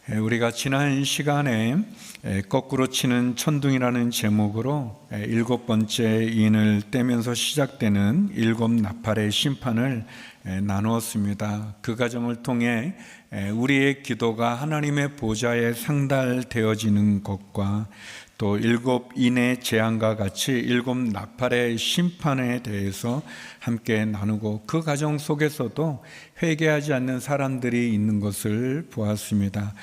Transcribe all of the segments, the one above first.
우리가 지난 시간에 거꾸로 치는 천둥이라는 제목으로 일곱 번째 인을 떼면서 시작되는 일곱 나팔의 심판을 나누었습니다. 그 과정을 통해 우리의 기도가 하나님의 보좌에 상달되어지는 것과 또 일곱 인의 재앙과 같이 일곱 나팔의 심판에 대해서 함께 나누고, 그 과정 속에서도 회개하지 않는 사람들이 있는 것을 보았습니다.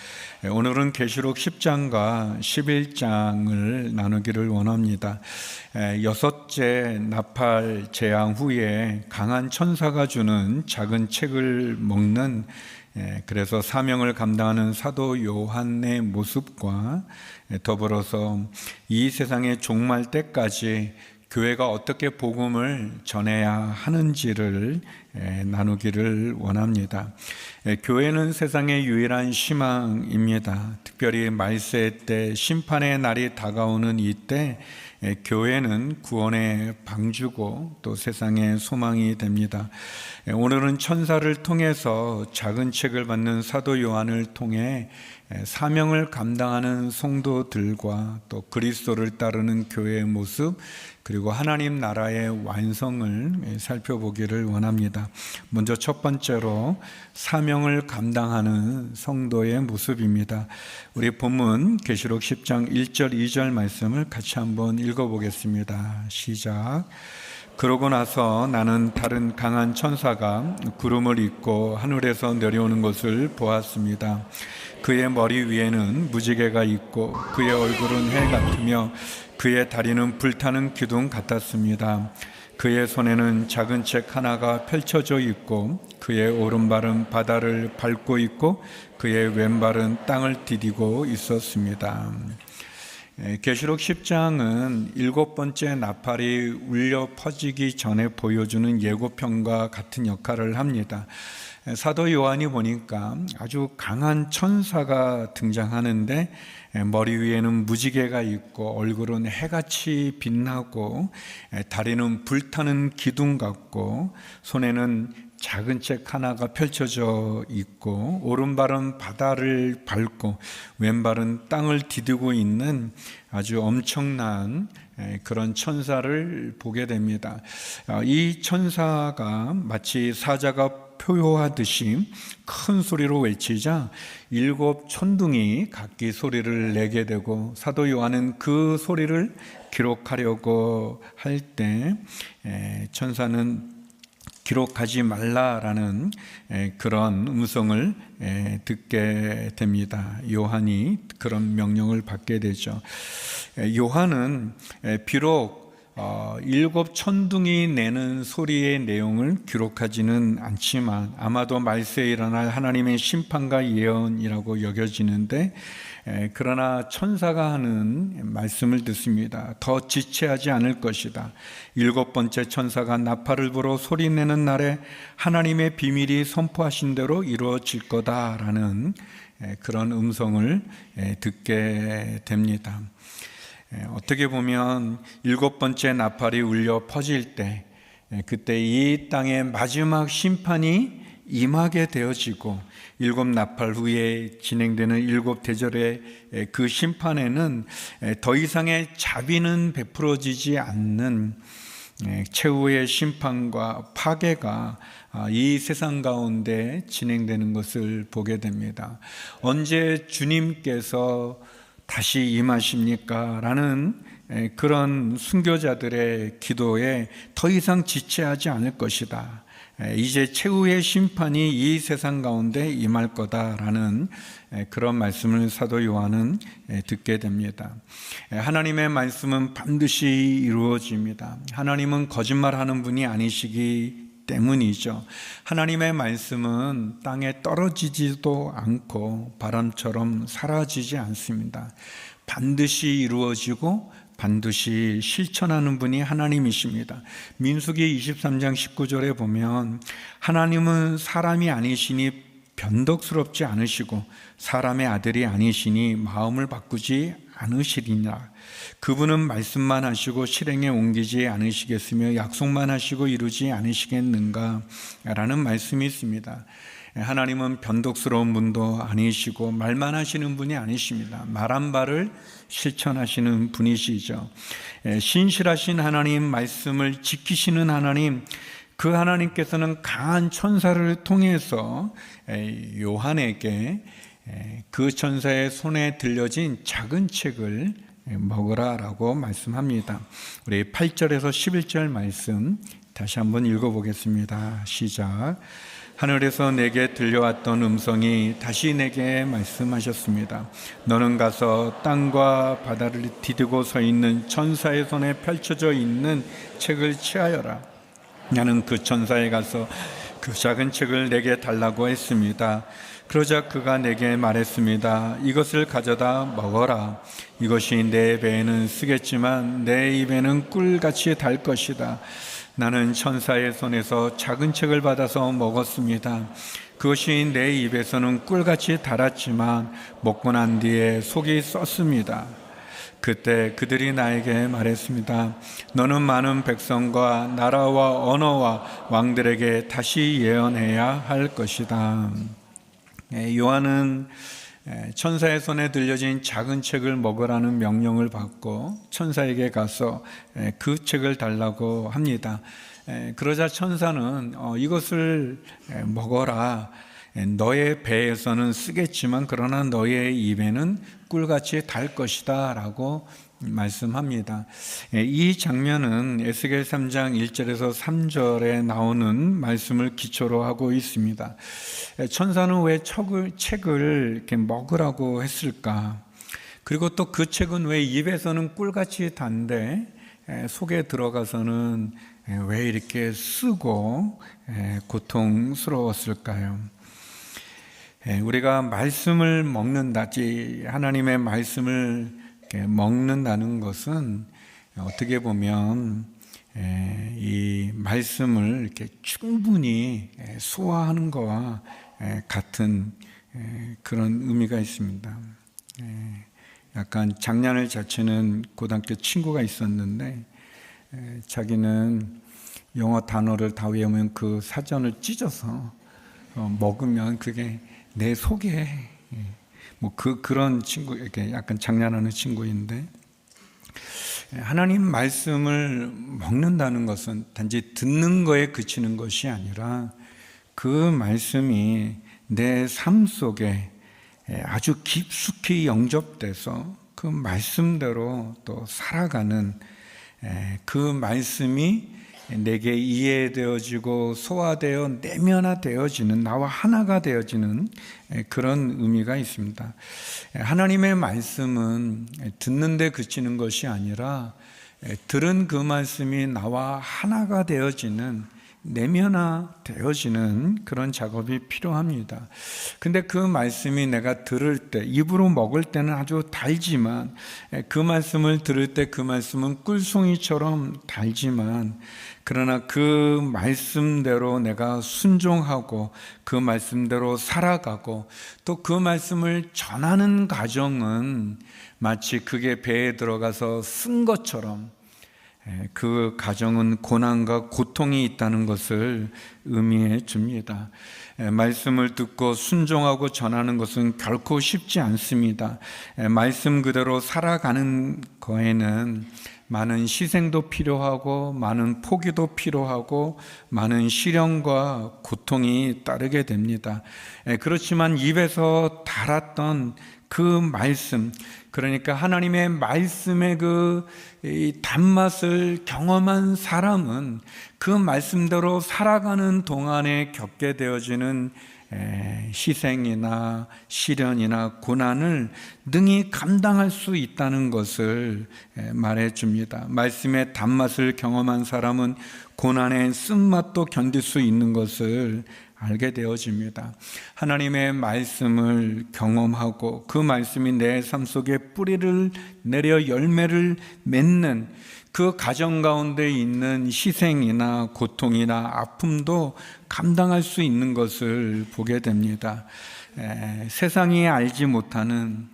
오늘은 계시록 10장과 11장을 나누기를 원합니다. 여섯째 나팔 재앙 후에 강한 천사가 주는 작은 책을 먹는, 그래서 사명을 감당하는 사도 요한의 모습과 더불어서 이 세상의 종말 때까지 교회가 어떻게 복음을 전해야 하는지를 나누기를 원합니다. 교회는 세상의 유일한 희망입니다. 특별히 말세 때 심판의 날이 다가오는 이때 교회는 구원의 방주고 또 세상의 소망이 됩니다. 오늘은 천사를 통해서 작은 책을 받는 사도 요한을 통해 사명을 감당하는 성도들과 또 그리스도를 따르는 교회의 모습, 그리고 하나님 나라의 완성을 살펴보기를 원합니다. 먼저 첫 번째로 사명을 감당하는 성도의 모습입니다. 우리 본문 계시록 10장 1절 2절 말씀을 같이 한번 읽어보겠습니다. 시작. 그러고 나서 나는 다른 강한 천사가 구름을 입고 하늘에서 내려오는 것을 보았습니다. 그의 머리 위에는 무지개가 있고 그의 얼굴은 해 같으며 그의 다리는 불타는 기둥 같았습니다. 그의 손에는 작은 책 하나가 펼쳐져 있고 그의 오른발은 바다를 밟고 있고 그의 왼발은 땅을 디디고 있었습니다. 계시록 10장은 일곱 번째 나팔이 울려 퍼지기 전에 보여주는 예고편과 같은 역할을 합니다. 사도 요한이 보니까 아주 강한 천사가 등장하는데 머리 위에는 무지개가 있고 얼굴은 해같이 빛나고 다리는 불타는 기둥 같고 손에는 작은 책 하나가 펼쳐져 있고 오른발은 바다를 밟고 왼발은 땅을 디디고 있는 아주 엄청난 그런 천사를 보게 됩니다. 이 천사가 마치 사자가 표효하듯이 큰 소리로 외치자 일곱 천둥이 각기 소리를 내게 되고, 사도 요한은 그 소리를 기록하려고 할 때 천사는 기록하지 말라라는 그런 음성을 듣게 됩니다. 요한이 그런 명령을 받게 되죠. 요한은 비록 일곱 천둥이 내는 소리의 내용을 기록하지는 않지만 아마도 말세에 일어날 하나님의 심판과 예언이라고 여겨지는데, 그러나 천사가 하는 말씀을 듣습니다. 더 지체하지 않을 것이다. 일곱 번째 천사가 나팔을 불어 소리내는 날에 하나님의 비밀이 선포하신 대로 이루어질 거다라는 그런 음성을 듣게 됩니다. 어떻게 보면 일곱 번째 나팔이 울려 퍼질 때, 그때 이 땅의 마지막 심판이 임하게 되어지고 일곱 나팔 후에 진행되는 일곱 대절의 그 심판에는 더 이상의 자비는 베풀어지지 않는 최후의 심판과 파괴가 이 세상 가운데 진행되는 것을 보게 됩니다. 언제 주님께서 다시 임하십니까? 라는 그런 순교자들의 기도에 더 이상 지체하지 않을 것이다. 이제 최후의 심판이 이 세상 가운데 임할 거다라는 그런 말씀을 사도 요한은 듣게 됩니다. 하나님의 말씀은 반드시 이루어집니다. 하나님은 거짓말하는 분이 아니시기 때문이죠. 하나님의 말씀은 땅에 떨어지지도 않고 바람처럼 사라지지 않습니다. 반드시 이루어지고 반드시 실천하는 분이 하나님이십니다. 민수기 23장 19절에 보면 하나님은 사람이 아니시니 변덕스럽지 않으시고 사람의 아들이 아니시니 마음을 바꾸지 않으시리라. 그분은 말씀만 하시고 실행에 옮기지 않으시겠으며 약속만 하시고 이루지 않으시겠는가 라는 말씀이 있습니다. 하나님은 변덕스러운 분도 아니시고 말만 하시는 분이 아니십니다. 말한 바를 실천하시는 분이시죠. 신실하신 하나님, 말씀을 지키시는 하나님, 그 하나님께서는 강한 천사를 통해서 요한에게 그 천사의 손에 들려진 작은 책을 먹으라라고 말씀합니다. 우리 8절에서 11절 말씀 다시 한번 읽어보겠습니다. 시작. 하늘에서 내게 들려왔던 음성이 다시 내게 말씀하셨습니다. 너는 가서 땅과 바다를 디디고 서 있는 천사의 손에 펼쳐져 있는 책을 취하여라. 나는 그 천사에 가서 그 작은 책을 내게 달라고 했습니다. 그러자 그가 내게 말했습니다. 이것을 가져다 먹어라. 이것이 내 배에는 쓰겠지만 내 입에는 꿀같이 달 것이다. 나는 천사의 손에서 작은 책을 받아서 먹었습니다. 그것이 내 입에서는 꿀같이 달았지만 먹고 난 뒤에 속이 썼습니다. 그때 그들이 나에게 말했습니다. 너는 많은 백성과 나라와 언어와 왕들에게 다시 예언해야 할 것이다. 요한은 천사의 손에 들려진 작은 책을 먹으라는 명령을 받고 천사에게 가서 그 책을 달라고 합니다. 그러자 천사는 이것을 먹어라. 너의 배에서는 쓰겠지만 그러나 너의 입에는 꿀같이 달 것이다 라고 말씀합니다. 이 장면은 에스겔 3장 1절에서 3절에 나오는 말씀을 기초로 하고 있습니다. 천사는 왜 책을 이렇게 먹으라고 했을까? 그리고 또 그 책은 왜 입에서는 꿀같이 단데 속에 들어가서는 왜 이렇게 쓰고 고통스러웠을까요? 우리가 말씀을 먹는다지, 하나님의 말씀을 먹는다는 것은 어떻게 보면 이 말씀을 이렇게 충분히 소화하는 것과 같은 그런 의미가 있습니다. 약간 장난을 잘 치는 고등학교 친구가 있었는데 자기는 영어 단어를 다 외우면 그 사전을 찢어서 먹으면 그게 내 속에 그런 친구, 이렇게 약간 장난하는 친구인데, 하나님 말씀을 먹는다는 것은 단지 듣는 거에 그치는 것이 아니라 그 말씀이 내 삶 속에 아주 깊숙이 영접돼서 그 말씀대로 또 살아가는, 그 말씀이 내게 이해되어지고 소화되어 내면화되어지는, 나와 하나가 되어지는 그런 의미가 있습니다. 하나님의 말씀은 듣는 데 그치는 것이 아니라 들은 그 말씀이 나와 하나가 되어지는, 내면화되어지는 그런 작업이 필요합니다. 근데 그 말씀이 내가 들을 때, 입으로 먹을 때는 아주 달지만, 그 말씀을 들을 때 그 말씀은 꿀송이처럼 달지만, 그러나 그 말씀대로 내가 순종하고 그 말씀대로 살아가고 또 그 말씀을 전하는 과정은 마치 그게 배에 들어가서 쓴 것처럼 그 과정은 고난과 고통이 있다는 것을 의미해 줍니다. 말씀을 듣고 순종하고 전하는 것은 결코 쉽지 않습니다. 말씀 그대로 살아가는 거에는 많은 희생도 필요하고 많은 포기도 필요하고 많은 시련과 고통이 따르게 됩니다. 그렇지만 입에서 달았던 그 말씀, 그러니까 하나님의 말씀의 그 단맛을 경험한 사람은 그 말씀대로 살아가는 동안에 겪게 되어지는 희생이나 시련이나 고난을 능히 감당할 수 있다는 것을 말해 줍니다. 말씀의 단맛을 경험한 사람은 고난의 쓴맛도 견딜 수 있는 것을 알게 되어집니다. 하나님의 말씀을 경험하고 그 말씀이 내 삶 속에 뿌리를 내려 열매를 맺는 그 가정 가운데 있는 희생이나 고통이나 아픔도 감당할 수 있는 것을 보게 됩니다. 세상이 알지 못하는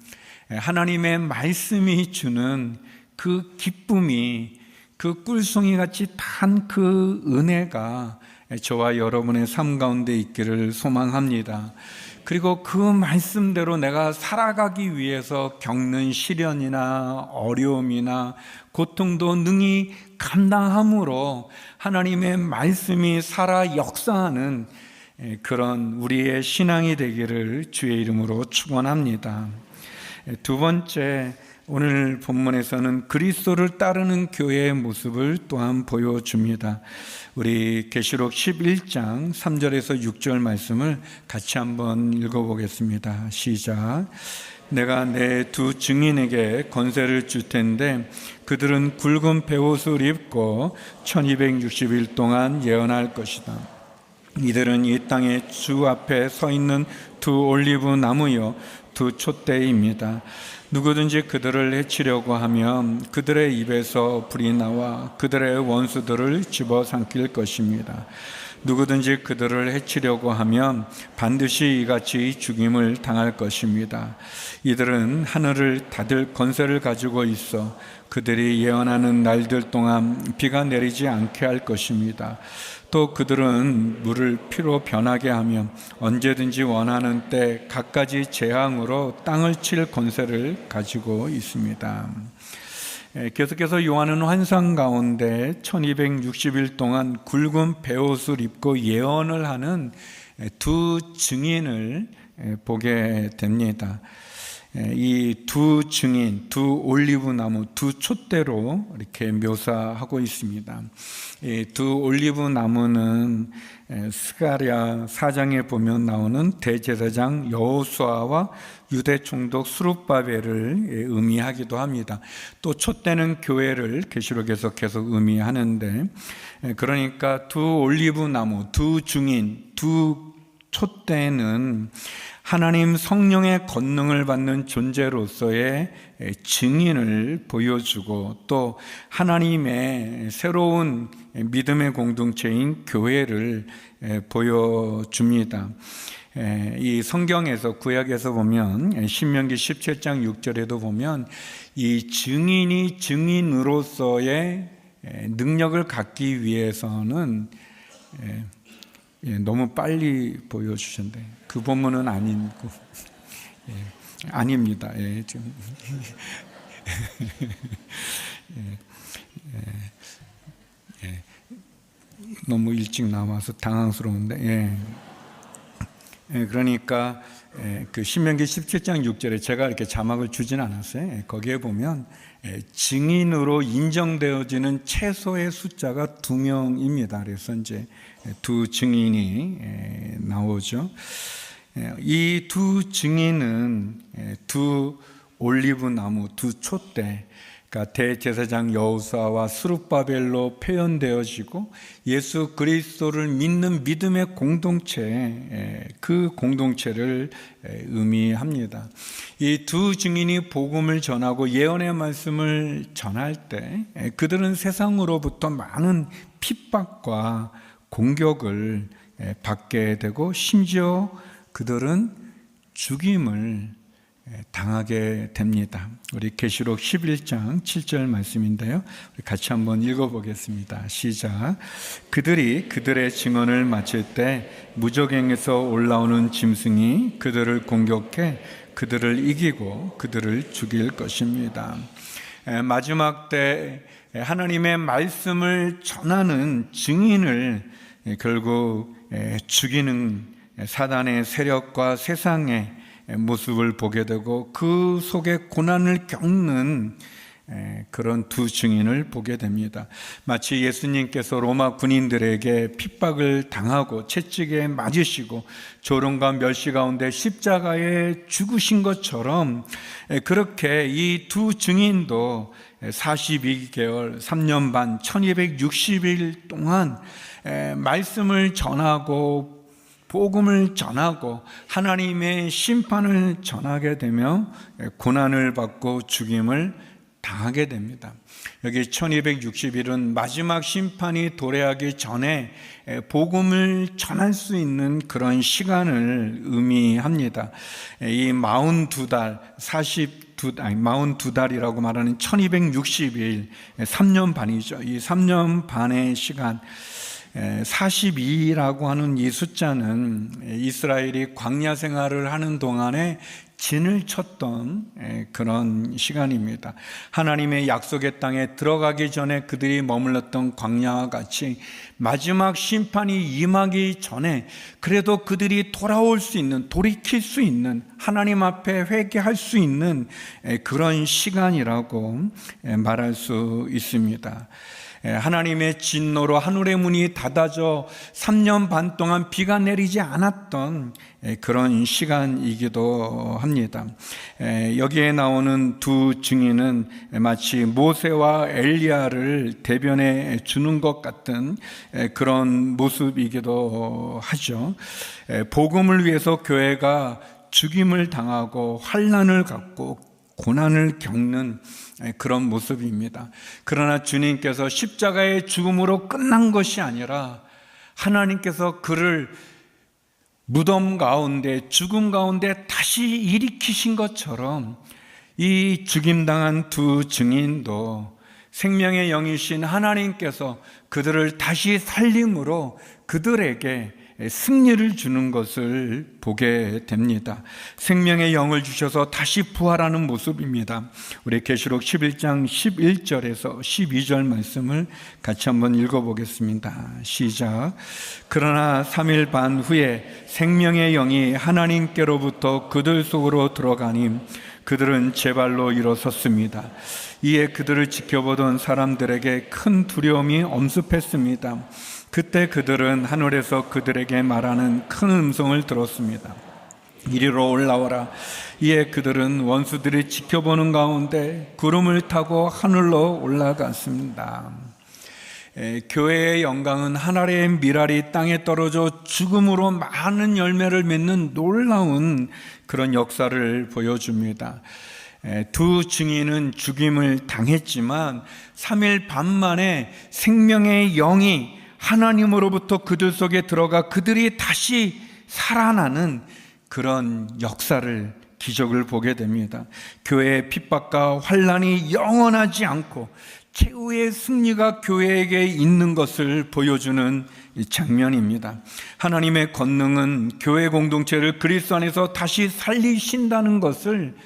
하나님의 말씀이 주는 그 기쁨이, 그 그 꿀송이 같이 단 그 은혜가 저와 여러분의 삶 가운데 있기를 소망합니다. 그리고 그 말씀대로 내가 살아가기 위해서 겪는 시련이나 어려움이나 고통도 능히 감당함으로 하나님의 말씀이 살아 역사하는 그런 우리의 신앙이 되기를 주의 이름으로 축원합니다. 두 번째, 오늘 본문에서는 그리스도를 따르는 교회의 모습을 또한 보여줍니다. 우리 계시록 11장 3절에서 6절 말씀을 같이 한번 읽어보겠습니다. 시작. 내가 내 두 증인에게 권세를 줄 텐데 그들은 굵은 베옷을 입고 1260일 동안 예언할 것이다. 이들은 이 땅의 주 앞에 서 있는 두 올리브 나무요 두 촛대입니다. 누구든지 그들을 해치려고 하면 그들의 입에서 불이 나와 그들의 원수들을 집어삼킬 것입니다. 누구든지 그들을 해치려고 하면 반드시 이같이 죽임을 당할 것입니다. 이들은 하늘을 닫을 권세를 가지고 있어 그들이 예언하는 날들 동안 비가 내리지 않게 할 것입니다. 또 그들은 물을 피로 변하게 하며 언제든지 원하는 때 갖가지 재앙으로 땅을 칠 권세를 가지고 있습니다. 계속해서 요한은 환상 가운데 1260일 동안 굵은 베옷을 입고 예언을 하는 두 증인을 보게 됩니다. 이 두 증인, 두 올리브 나무, 두 촛대로 이렇게 묘사하고 있습니다. 이 두 올리브 나무는 스가랴 4장에 보면 나오는 대제사장 여호수아와 유대 총독 스룹바벨을 의미하기도 합니다. 또 촛대는 교회를 계시록에서 계속 의미하는데, 그러니까 두 올리브 나무, 두 증인, 두 촛대는 하나님 성령의 권능을 받는 존재로서의 증인을 보여주고 또 하나님의 새로운 믿음의 공동체인 교회를 보여줍니다. 이 성경에서 구약에서 보면 신명기 17장 6절에도 보면 이 증인이 증인으로서의 능력을 갖기 위해서는 너무 빨리 보여주셨는데 그 본문은 아니고 아닙니다. 지금 너무 일찍 나와서 당황스러운데 그러니까 그 신명기 17장 6절에 제가 이렇게 자막을 주진 않았어요. 거기에 보면 증인으로 인정되어지는 최소의 숫자가 2명입니다. 그래서 이제 두 증인이 나오죠. 이 두 증인은 두 올리브 나무, 두 촛대, 그러니까 대제사장 여호수아와 스룹바벨로 표현되어지고 예수 그리스도를 믿는 믿음의 공동체, 그 공동체를 의미합니다. 이 두 증인이 복음을 전하고 예언의 말씀을 전할 때 그들은 세상으로부터 많은 핍박과 공격을 받게 되고 심지어 그들은 죽임을 당하게 됩니다. 우리 계시록 11장 7절 말씀인데요. 우리 같이 한번 읽어보겠습니다. 시작. 그들이 그들의 증언을 마칠 때 무저갱에서 올라오는 짐승이 그들을 공격해 그들을 이기고 그들을 죽일 것입니다. 마지막 때 하나님의 말씀을 전하는 증인을 결국 죽이는 사단의 세력과 세상의 모습을 보게 되고 그 속에 고난을 겪는 그런 두 증인을 보게 됩니다. 마치 예수님께서 로마 군인들에게 핍박을 당하고 채찍에 맞으시고 조롱과 멸시 가운데 십자가에 죽으신 것처럼 그렇게 이 두 증인도 42개월 3년 반 1260일 동안 말씀을 전하고 복음을 전하고 하나님의 심판을 전하게 되며 고난을 받고 죽임을 당하게 됩니다. 여기 1260일은 마지막 심판이 도래하기 전에 복음을 전할 수 있는 그런 시간을 의미합니다. 이 42달, 42달이라고 말하는 1260일, 3년 반이죠. 이 3년 반의 시간, 42라고 하는 이 숫자는 이스라엘이 광야 생활을 하는 동안에 진을 쳤던 그런 시간입니다. 하나님의 약속의 땅에 들어가기 전에 그들이 머물렀던 광야와 같이 마지막 심판이 임하기 전에 그래도 그들이 돌아올 수 있는, 돌이킬 수 있는, 하나님 앞에 회개할 수 있는 그런 시간이라고 말할 수 있습니다. 하나님의 진노로 하늘의 문이 닫아져 3년 반 동안 비가 내리지 않았던 그런 시간이기도 합니다. 여기에 나오는 두 증인은 마치 모세와 엘리야를 대변해 주는 것 같은 그런 모습이기도 하죠. 복음을 위해서 교회가 죽임을 당하고 환난을 갖고 고난을 겪는 그런 모습입니다. 그러나 주님께서 십자가의 죽음으로 끝난 것이 아니라 하나님께서 그를 무덤 가운데, 죽음 가운데 다시 일으키신 것처럼 이 죽임당한 두 증인도 생명의 영이신 하나님께서 그들을 다시 살림으로 그들에게 승리를 주는 것을 보게 됩니다. 생명의 영을 주셔서 다시 부활하는 모습입니다. 우리 계시록 11장 11절에서 12절 말씀을 같이 한번 읽어보겠습니다. 시작. 그러나 3일 반 후에 생명의 영이 하나님께로부터 그들 속으로 들어가니 그들은 제 발로 일어섰습니다. 이에 그들을 지켜보던 사람들에게 큰 두려움이 엄습했습니다. 그때 그들은 하늘에서 그들에게 말하는 큰 음성을 들었습니다. 이리로 올라오라. 이에 그들은 원수들이 지켜보는 가운데 구름을 타고 하늘로 올라갔습니다. 교회의 영광은 하늘의 밀알이 땅에 떨어져 죽음으로 많은 열매를 맺는 놀라운 그런 역사를 보여줍니다. 두 증인은 죽임을 당했지만 3일 반 만에 생명의 영이 하나님으로부터 그들 속에 들어가 그들이 다시 살아나는 그런 역사를, 기적을 보게 됩니다. 교회의 핍박과 환난이 영원하지 않고 최후의 승리가 교회에게 있는 것을 보여주는 장면입니다. 하나님의 권능은 교회 공동체를 그리스도 안에서 다시 살리신다는 것을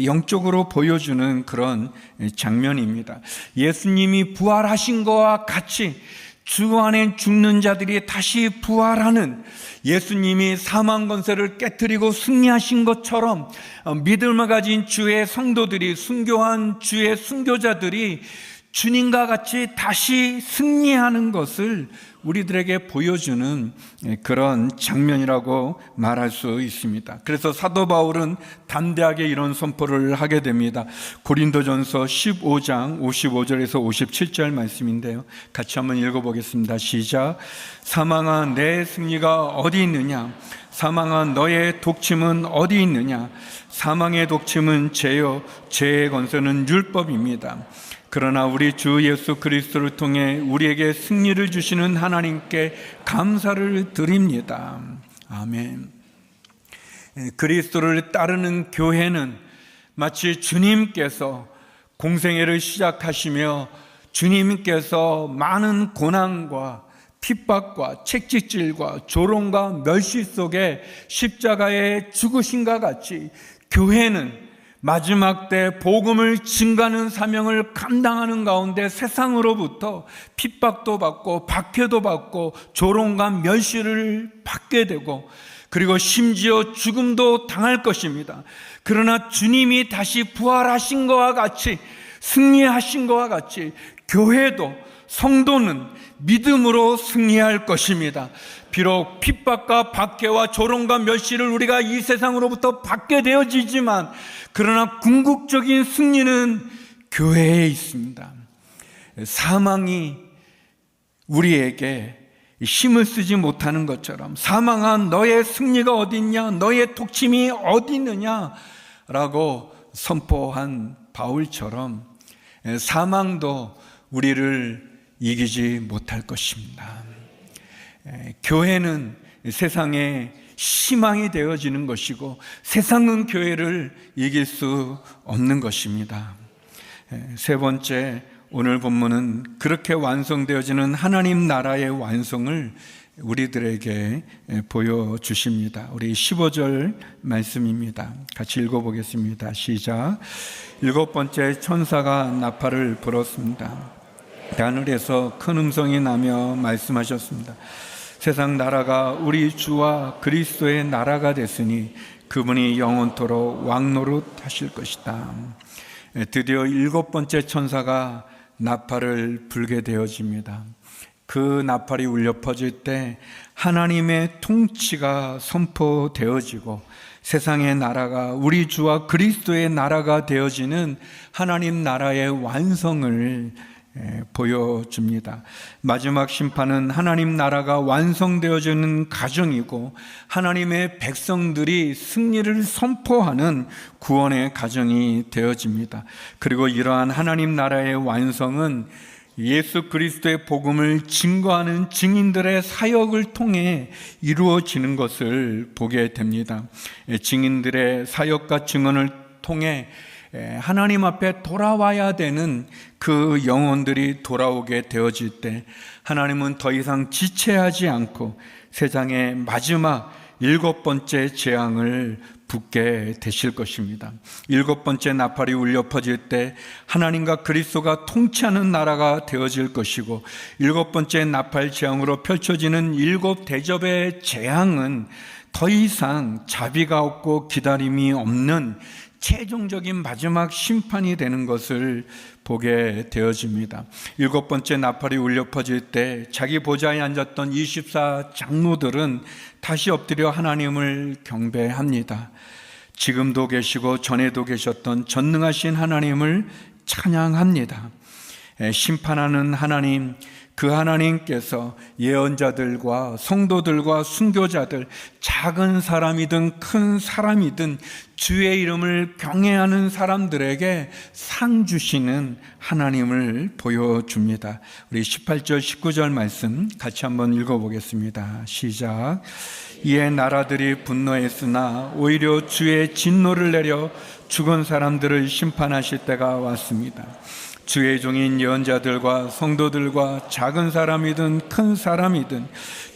영적으로 보여주는 그런 장면입니다. 예수님이 부활하신 것과 같이 주 안에 죽는 자들이 다시 부활하는, 예수님이 사망 권세를 깨뜨리고 승리하신 것처럼 믿음을 가진 주의 성도들이, 순교한 주의 순교자들이 주님과 같이 다시 승리하는 것을 우리들에게 보여주는 그런 장면이라고 말할 수 있습니다. 그래서 사도 바울은 담대하게 이런 선포를 하게 됩니다. 고린도전서 15장 55절에서 57절 말씀인데요, 같이 한번 읽어보겠습니다. 시작. 사망아 내 승리가 어디 있느냐? 사망아 너의 독침은 어디 있느냐? 사망의 독침은 죄요, 죄의 권세는 율법입니다. 그러나 우리 주 예수 그리스도를 통해 우리에게 승리를 주시는 하나님께 감사를 드립니다. 아멘. 그리스도를 따르는 교회는 마치 주님께서 공생애를 시작하시며 주님께서 많은 고난과 핍박과 채찍질과 조롱과 멸시 속에 십자가에 죽으신과 같이 교회는 마지막 때 복음을 증가하는 사명을 감당하는 가운데 세상으로부터 핍박도 받고 박해도 받고 조롱과 멸시를 받게 되고 그리고 심지어 죽음도 당할 것입니다. 그러나 주님이 다시 부활하신 것과 같이, 승리하신 것과 같이 교회도, 성도는 믿음으로 승리할 것입니다. 비록 핍박과 박해와 조롱과 멸시를 우리가 이 세상으로부터 받게 되어지지만 그러나 궁극적인 승리는 교회에 있습니다. 사망이 우리에게 힘을 쓰지 못하는 것처럼, 사망한 너의 승리가 어디 있냐, 너의 독침이 어디 있느냐 라고 선포한 바울처럼 사망도 우리를 이기지 못할 것입니다. 교회는 세상에 희망이 되어지는 것이고 세상은 교회를 이길 수 없는 것입니다. 세 번째, 오늘 본문은 그렇게 완성되어지는 하나님 나라의 완성을 우리들에게 보여주십니다. 우리 15절 말씀입니다. 같이 읽어보겠습니다. 시작. 일곱 번째 천사가 나팔을 불었습니다. 하늘에서 큰 음성이 나며 말씀하셨습니다. 세상 나라가 우리 주와 그리스도의 나라가 됐으니 그분이 영원토록 왕노릇 하실 것이다. 드디어 일곱 번째 천사가 나팔을 불게 되어집니다. 그 나팔이 울려 퍼질 때 하나님의 통치가 선포되어지고 세상의 나라가 우리 주와 그리스도의 나라가 되어지는 하나님 나라의 완성을 보여줍니다. 마지막 심판은 하나님 나라가 완성되어지는 과정이고 하나님의 백성들이 승리를 선포하는 구원의 과정이 되어집니다. 그리고 이러한 하나님 나라의 완성은 예수 그리스도의 복음을 증거하는 증인들의 사역을 통해 이루어지는 것을 보게 됩니다. 증인들의 사역과 증언을 통해 하나님 앞에 돌아와야 되는 그 영혼들이 돌아오게 되어질 때 하나님은 더 이상 지체하지 않고 세상의 마지막 일곱 번째 재앙을 붓게 되실 것입니다. 일곱 번째 나팔이 울려 퍼질 때 하나님과 그리스도가 통치하는 나라가 되어질 것이고 일곱 번째 나팔 재앙으로 펼쳐지는 일곱 대접의 재앙은 더 이상 자비가 없고 기다림이 없는 최종적인 마지막 심판이 되는 것을 보게 되어집니다. 일곱 번째 나팔이 울려 퍼질 때 자기 보좌에 앉았던 24 장로들은 다시 엎드려 하나님을 경배합니다. 지금도 계시고 전에도 계셨던 전능하신 하나님을 찬양합니다. 심판하는 하나님, 그 하나님께서 예언자들과 성도들과 순교자들, 작은 사람이든 큰 사람이든 주의 이름을 경외하는 사람들에게 상 주시는 하나님을 보여줍니다. 우리 18절 19절 말씀 같이 한번 읽어보겠습니다. 시작. 이에 나라들이 분노했으나 오히려 주의 진노를 내려 죽은 사람들을 심판하실 때가 왔습니다. 주의 종인 예언자들과 성도들과 작은 사람이든 큰 사람이든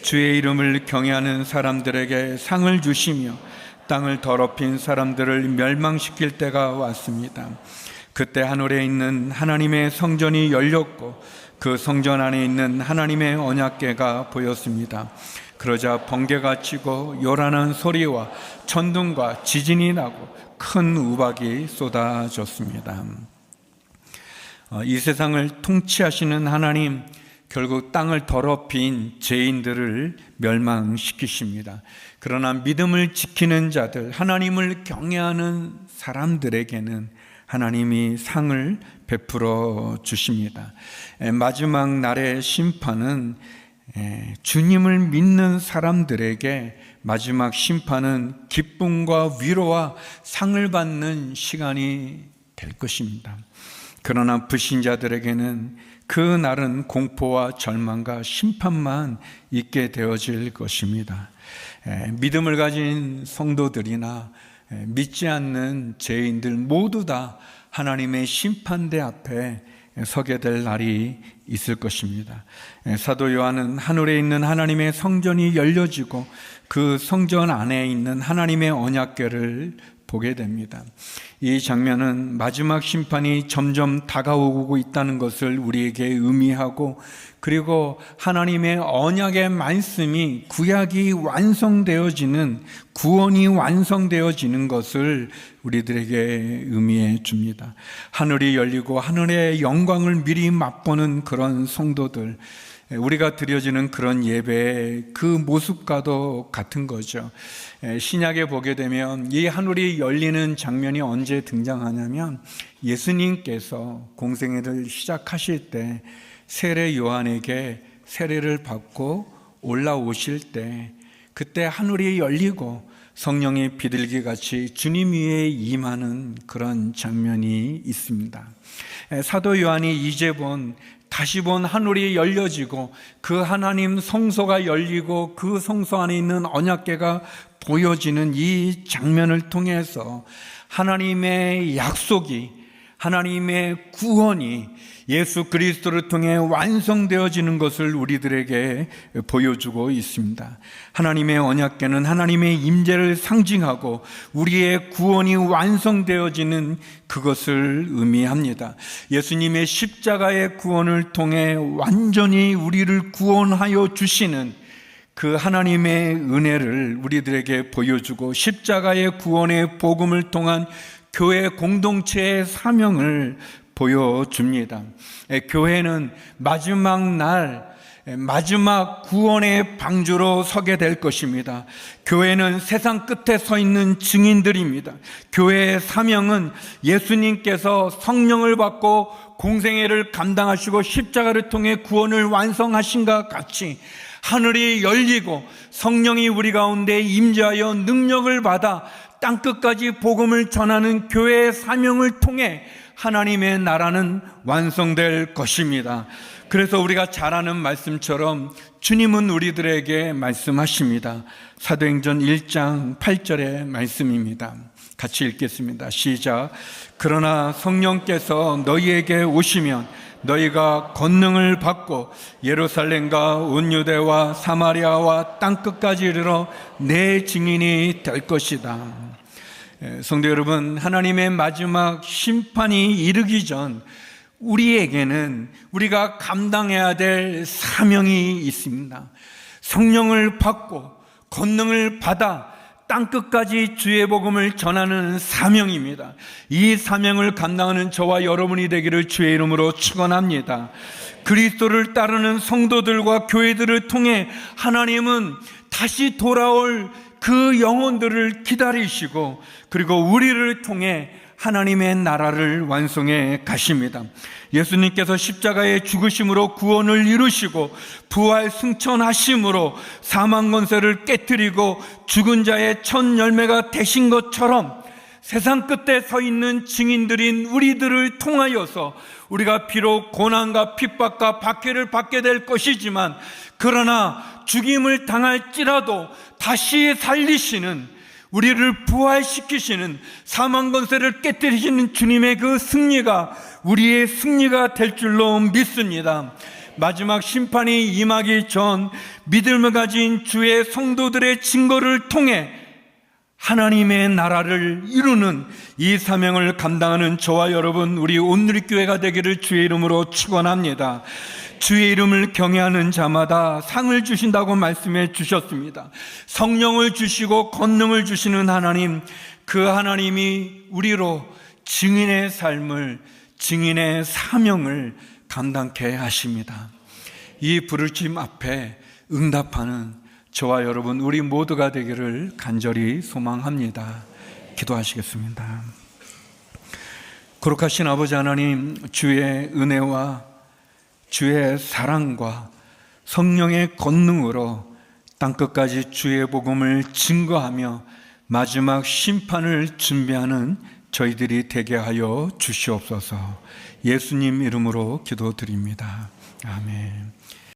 주의 이름을 경외하는 사람들에게 상을 주시며 땅을 더럽힌 사람들을 멸망시킬 때가 왔습니다. 그때 하늘에 있는 하나님의 성전이 열렸고 그 성전 안에 있는 하나님의 언약궤가 보였습니다. 그러자 번개가 치고 요란한 소리와 천둥과 지진이 나고 큰 우박이 쏟아졌습니다. 이 세상을 통치하시는 하나님, 결국 땅을 더럽힌 죄인들을 멸망시키십니다. 그러나 믿음을 지키는 자들, 하나님을 경외하는 사람들에게는 하나님이 상을 베풀어 주십니다. 마지막 날의 심판은 주님을 믿는 사람들에게 마지막 심판은 기쁨과 위로와 상을 받는 시간이 될 것입니다. 그러나 불신자들에게는 그 날은 공포와 절망과 심판만 있게 되어질 것입니다. 믿음을 가진 성도들이나 믿지 않는 죄인들 모두 다 하나님의 심판대 앞에 서게 될 날이 있을 것입니다. 사도 요한은 하늘에 있는 하나님의 성전이 열려지고 그 성전 안에 있는 하나님의 언약궤를 보게 됩니다. 이 장면은 마지막 심판이 점점 다가오고 있다는 것을 우리에게 의미하고, 그리고 하나님의 언약의 말씀이 구약이 완성되어지는, 구원이 완성되어지는 것을 우리들에게 의미해 줍니다. 하늘이 열리고 하늘의 영광을 미리 맛보는 그런 성도들, 우리가 드려지는 그런 예배의 그 모습과도 같은 거죠. 신약에 보게 되면 이 하늘이 열리는 장면이 언제 등장하냐면 예수님께서 공생애를 시작하실 때 세례 요한에게 세례를 받고 올라오실 때 그때 하늘이 열리고 성령의 비둘기같이 주님 위에 임하는 그런 장면이 있습니다. 사도 요한이 이제 다시 본 하늘이 열려지고 그 하나님 성소가 열리고 그 성소 안에 있는 언약궤가 보여지는 이 장면을 통해서 하나님의 약속이, 하나님의 구원이 예수 그리스도를 통해 완성되어지는 것을 우리들에게 보여주고 있습니다. 하나님의 언약궤는 하나님의 임재를 상징하고 우리의 구원이 완성되어지는 그것을 의미합니다. 예수님의 십자가의 구원을 통해 완전히 우리를 구원하여 주시는 그 하나님의 은혜를 우리들에게 보여주고 십자가의 구원의 복음을 통한 교회 공동체의 사명을 보여줍니다. 교회는 마지막 날, 마지막 구원의 방주로 서게 될 것입니다. 교회는 세상 끝에 서 있는 증인들입니다. 교회의 사명은 예수님께서 성령을 받고 공생애를 감당하시고 십자가를 통해 구원을 완성하신 것 같이 하늘이 열리고 성령이 우리 가운데 임재하여 능력을 받아 땅끝까지 복음을 전하는 교회의 사명을 통해 하나님의 나라는 완성될 것입니다. 그래서 우리가 잘 아는 말씀처럼 주님은 우리들에게 말씀하십니다. 사도행전 1장 8절의 말씀입니다. 같이 읽겠습니다. 시작. 그러나 성령께서 너희에게 오시면 너희가 권능을 받고 예루살렘과 온 유대와 사마리아와 땅끝까지 이르러 내 증인이 될 것이다. 성도 여러분, 하나님의 마지막 심판이 이르기 전 우리에게는 우리가 감당해야 될 사명이 있습니다. 성령을 받고 권능을 받아 땅끝까지 주의 복음을 전하는 사명입니다. 이 사명을 감당하는 저와 여러분이 되기를 주의 이름으로 축원합니다. 그리스도를 따르는 성도들과 교회들을 통해 하나님은 다시 돌아올 그 영혼들을 기다리시고 그리고 우리를 통해 하나님의 나라를 완성해 가십니다. 예수님께서 십자가의 죽으심으로 구원을 이루시고 부활 승천하심으로 사망 권세를 깨뜨리고 죽은 자의 첫 열매가 되신 것처럼 세상 끝에 서 있는 증인들인 우리들을 통하여서 우리가 비록 고난과 핍박과 박해를 받게 될 것이지만 그러나 죽임을 당할지라도 다시 살리시는, 우리를 부활시키시는, 사망 권세를 깨뜨리시는 주님의 그 승리가 우리의 승리가 될 줄로 믿습니다. 마지막 심판이 임하기 전 믿음을 가진 주의 성도들의 증거를 통해 하나님의 나라를 이루는 이 사명을 감당하는 저와 여러분, 우리 온누리교회가 되기를 주의 이름으로 축원합니다. 주의 이름을 경외하는 자마다 상을 주신다고 말씀해 주셨습니다. 성령을 주시고 권능을 주시는 하나님, 그 하나님이 우리로 증인의 삶을, 증인의 사명을 감당케 하십니다. 이 부르심 앞에 응답하는 저와 여러분, 우리 모두가 되기를 간절히 소망합니다. 기도하시겠습니다. 거룩하신 아버지 하나님, 주의 은혜와 주의 사랑과 성령의 권능으로 땅끝까지 주의 복음을 증거하며 마지막 심판을 준비하는 저희들이 되게 하여 주시옵소서. 예수님 이름으로 기도드립니다. 아멘.